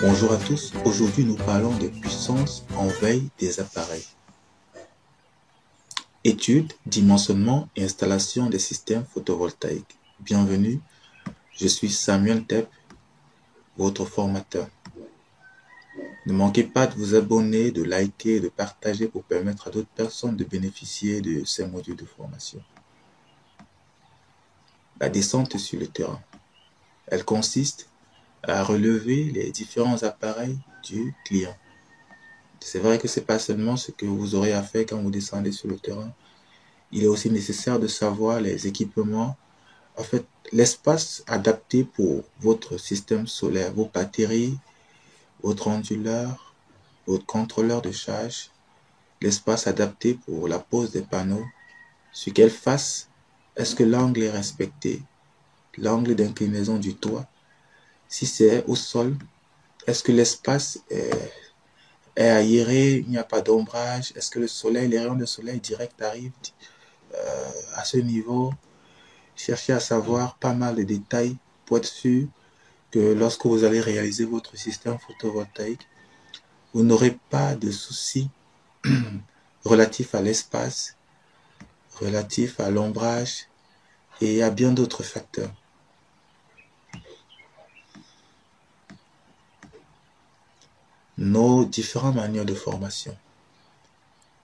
Bonjour à tous, aujourd'hui nous parlons de puissance en veille des appareils. Étude, dimensionnement et installation des systèmes photovoltaïques. Bienvenue, je suis Samuel Tepp, votre formateur. Ne manquez pas de vous abonner, de liker et de partager pour permettre à d'autres personnes de bénéficier de ces modules de formation. La descente sur le terrain. Elle consiste à relever les différents appareils du client. C'est vrai que ce n'est pas seulement ce que vous aurez à faire quand vous descendez sur le terrain. Il est aussi nécessaire de savoir les équipements, en fait, l'espace adapté pour votre système solaire, vos batteries, votre onduleur, votre contrôleur de charge, l'espace adapté pour la pose des panneaux, sur quelle face est-ce que l'angle est respecté, l'angle d'inclinaison du toit, si c'est au sol, est-ce que l'espace est aéré, il n'y a pas d'ombrage, est-ce que le soleil, les rayons de soleil direct arrivent à ce niveau. Cherchez à savoir pas mal de détails pour être sûr que lorsque vous allez réaliser votre système photovoltaïque, vous n'aurez pas de soucis relatifs à l'espace, relatifs à l'ombrage et à bien d'autres facteurs. Nos différentes manières de formation.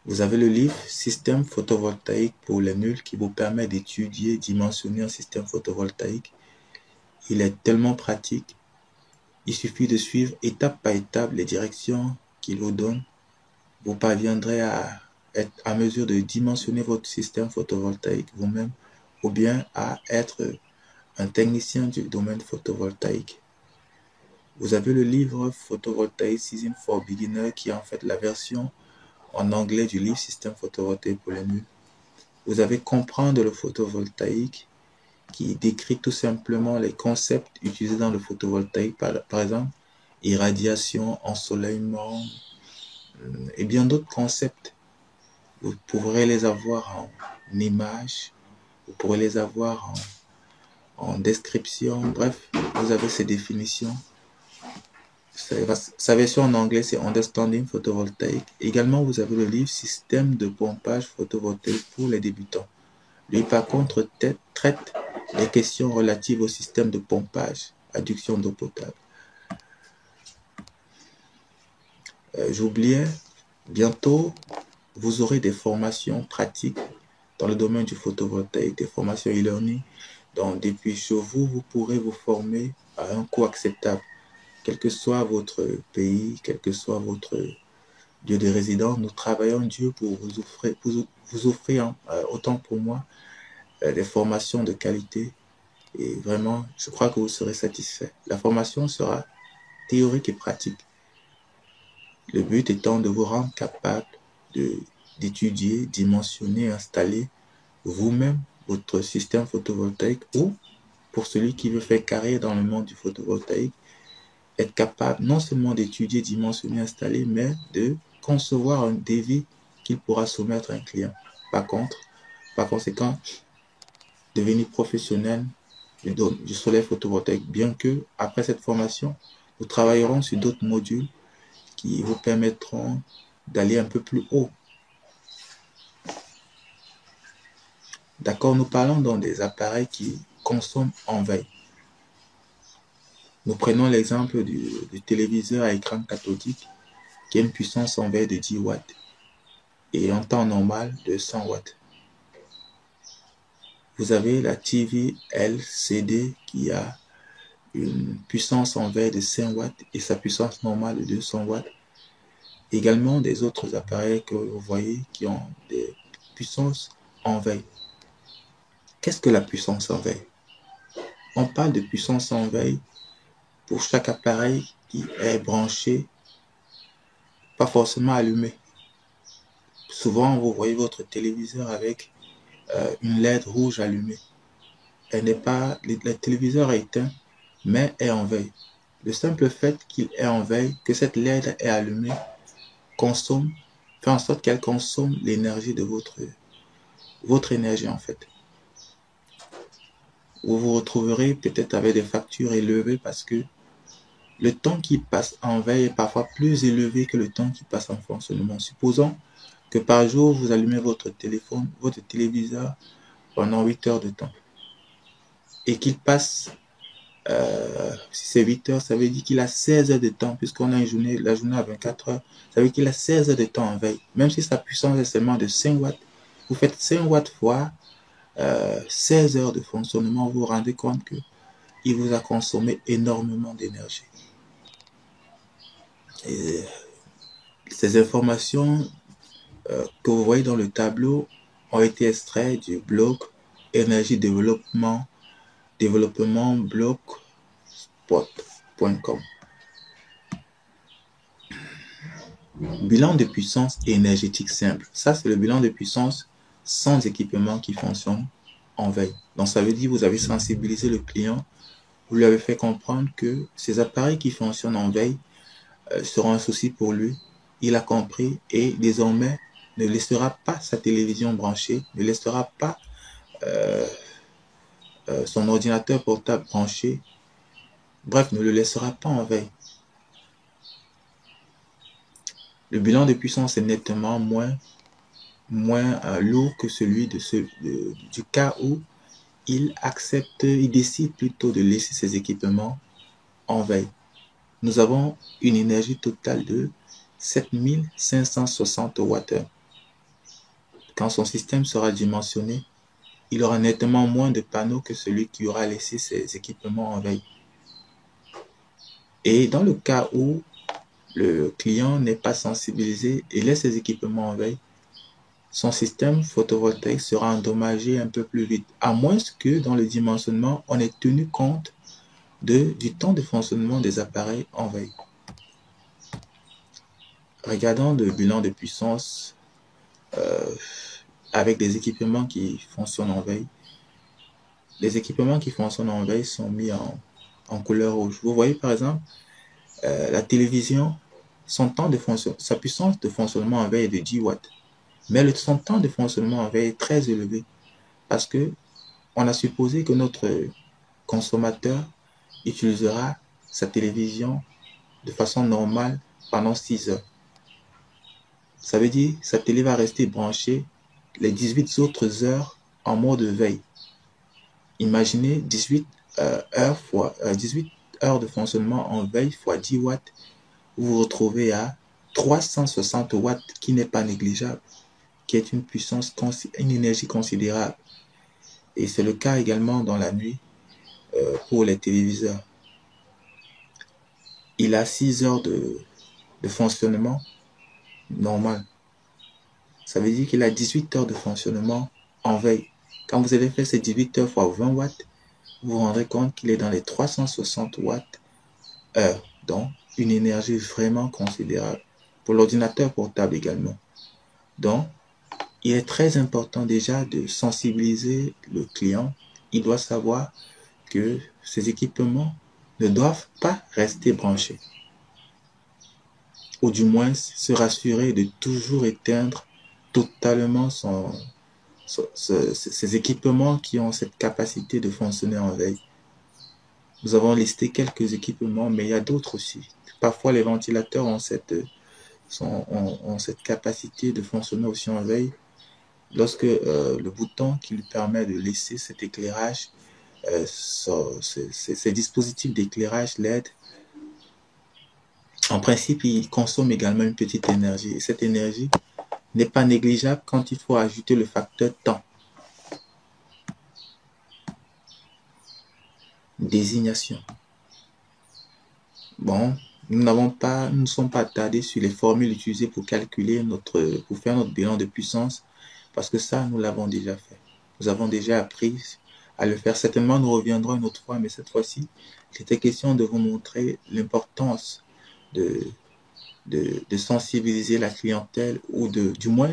Vous avez le livre Système photovoltaïque pour les nuls qui vous permet d'étudier et dimensionner un système photovoltaïque. Il est tellement pratique. Il suffit de suivre étape par étape les directions qu'il vous donne. Vous parviendrez à être à mesure de dimensionner votre système photovoltaïque vous-même ou bien à être un technicien du domaine photovoltaïque. Vous avez le livre Photovoltaïcism for Beginners qui est en fait la version en anglais du livre Système photovoltaïque pour les nuls. Vous avez Comprendre le photovoltaïque qui décrit tout simplement les concepts utilisés dans le photovoltaïque, par exemple irradiation, ensoleillement et bien d'autres concepts. Vous pourrez les avoir en images, vous pourrez les avoir en description, bref, vous avez ces définitions. Sa version en anglais, c'est Understanding Photovoltaic. Également, vous avez le livre Système de pompage photovoltaïque pour les débutants. Lui, par contre, traite les questions relatives au système de pompage, adduction d'eau potable. J'oubliais, bientôt, vous aurez des formations pratiques dans le domaine du photovoltaïque, des formations e-learning. Donc, depuis chez vous, vous pourrez vous former à un coût acceptable. Quel que soit votre pays, quel que soit votre lieu de résidence, nous travaillons dur pour vous offrir autant pour moi, des formations de qualité. Et vraiment, je crois que vous serez satisfait. La formation sera théorique et pratique. Le but étant de vous rendre capable d'étudier, dimensionner, installer vous-même votre système photovoltaïque ou, pour celui qui veut faire carrière dans le monde du photovoltaïque, être capable non seulement d'étudier, dimensionner, installer, mais de concevoir un devis qu'il pourra soumettre à un client. Par conséquent, devenir professionnel du soleil photovoltaïque, bien que, après cette formation, nous travaillerons sur d'autres modules qui vous permettront d'aller un peu plus haut. D'accord, nous parlons donc des appareils qui consomment en veille. Nous prenons l'exemple du téléviseur à écran cathodique qui a une puissance en veille de 10 watts et en temps normal de 100 watts. Vous avez la TV LCD qui a une puissance en veille de 5 watts et sa puissance normale de 200 watts. Également des autres appareils que vous voyez qui ont des puissances en veille. Qu'est-ce que la puissance en veille? On parle de puissance en veille pour chaque appareil qui est branché, pas forcément allumé. Souvent, vous voyez votre téléviseur avec une LED rouge allumée. Le téléviseur est éteint, mais est en veille. Le simple fait qu'il est en veille, que cette LED est allumée, fait en sorte qu'elle consomme l'énergie de votre énergie en fait. Vous vous retrouverez peut-être avec des factures élevées parce que le temps qui passe en veille est parfois plus élevé que le temps qui passe en fonctionnement. Supposons que par jour, vous allumez votre téléphone, votre téléviseur pendant 8 heures de temps et qu'il passe, si c'est 8 heures, ça veut dire qu'il a 16 heures de temps, puisqu'on a la journée à 24 heures, ça veut dire qu'il a 16 heures de temps en veille. Même si sa puissance est seulement de 5 watts, vous faites 5 watts fois 16 heures de fonctionnement, vous vous rendez compte qu'il vous a consommé énormément d'énergie. Et ces informations que vous voyez dans le tableau ont été extraits du blog énergie développement blogspot.com. Bilan de puissance énergétique simple. Ça, c'est le bilan de puissance sans équipement qui fonctionne en veille. Donc, ça veut dire que vous avez sensibilisé le client, vous lui avez fait comprendre que ces appareils qui fonctionnent en veille seront un souci pour lui. Il a compris et désormais ne laissera pas sa télévision branchée, ne laissera pas son ordinateur portable branché. Bref, ne le laissera pas en veille. Le bilan de puissance est nettement moins lourd que celui du cas où il décide plutôt de laisser ses équipements en veille. Nous avons une énergie totale de 7560 Wh. Quand son système sera dimensionné, il aura nettement moins de panneaux que celui qui aura laissé ses équipements en veille. Et dans le cas où le client n'est pas sensibilisé et laisse ses équipements en veille, son système photovoltaïque sera endommagé un peu plus vite, à moins que dans le dimensionnement, on ait tenu compte du temps de fonctionnement des appareils en veille. Regardons le bilan de puissance avec des équipements qui fonctionnent en veille. Les équipements qui fonctionnent en veille sont mis en couleur rouge. Vous voyez par exemple, la télévision, sa puissance de fonctionnement en veille est de 10 watts. Mais son temps de fonctionnement en veille est très élevé parce que on a supposé que notre consommateur utilisera sa télévision de façon normale pendant 6 heures. Ça veut dire que sa télé va rester branchée les 18 autres heures en mode veille. Imaginez 18 heures de fonctionnement en veille fois 10 watts. Vous vous retrouvez à 360 watts qui n'est pas négligeable, qui est une énergie considérable. Et c'est le cas également dans la nuit pour les téléviseurs. Il a 6 heures de fonctionnement normal. Ça veut dire qu'il a 18 heures de fonctionnement en veille. Quand vous allez faire ces 18 heures fois 20 watts, vous vous rendrez compte qu'il est dans les 360 watts heure. Donc, une énergie vraiment considérable. Pour l'ordinateur portable également. Donc, il est très important déjà de sensibiliser le client. Il doit savoir que ces équipements ne doivent pas rester branchés. Ou du moins se rassurer de toujours éteindre totalement ces équipements qui ont cette capacité de fonctionner en veille. Nous avons listé quelques équipements, mais il y a d'autres aussi. Parfois, les ventilateurs ont cette capacité de fonctionner aussi en veille. Lorsque le bouton qui lui permet de laisser cet éclairage, ces dispositifs d'éclairage LED, en principe, ils consomment également une petite énergie. Et cette énergie n'est pas négligeable quand il faut ajouter le facteur temps. Désignation. Bon, nous ne sommes pas attardés sur les formules utilisées pour calculer pour faire notre bilan de puissance, parce que ça, nous l'avons déjà fait. Nous avons déjà appris à le faire. Certainement, nous reviendrons une autre fois, mais cette fois-ci, c'était question de vous montrer l'importance de sensibiliser la clientèle ou du moins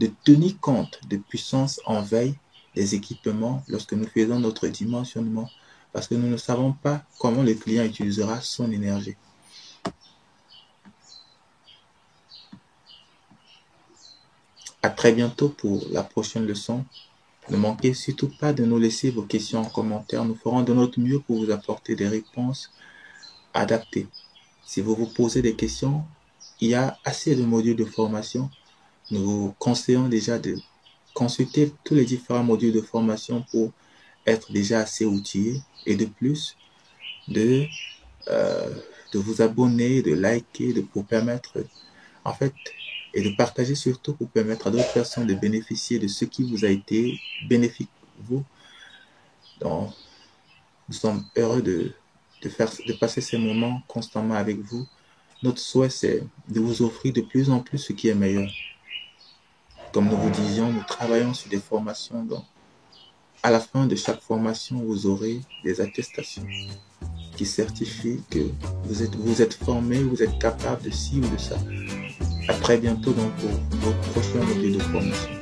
de tenir compte de puissance en veille des équipements lorsque nous faisons notre dimensionnement, parce que nous ne savons pas comment le client utilisera son énergie. À très bientôt pour la prochaine leçon. Ne manquez surtout pas de nous laisser vos questions en commentaire. Nous ferons de notre mieux pour vous apporter des réponses adapté. Si vous vous posez des questions, il y a assez de modules de formation. Nous vous conseillons déjà de consulter tous les différents modules de formation pour être déjà assez outillé et de plus de, de vous abonner, de liker, pour permettre en fait et de partager surtout pour permettre à d'autres personnes de bénéficier de ce qui vous a été bénéfique vous. Donc, nous sommes heureux de passer ces moments constamment avec vous. Notre souhait, c'est de vous offrir de plus en plus ce qui est meilleur. Comme nous vous disions, nous travaillons sur des formations. Donc, à la fin de chaque formation, vous aurez des attestations qui certifient que vous êtes formé, vous êtes capable de ci ou de ça. À très bientôt donc pour vos prochains modules de formation.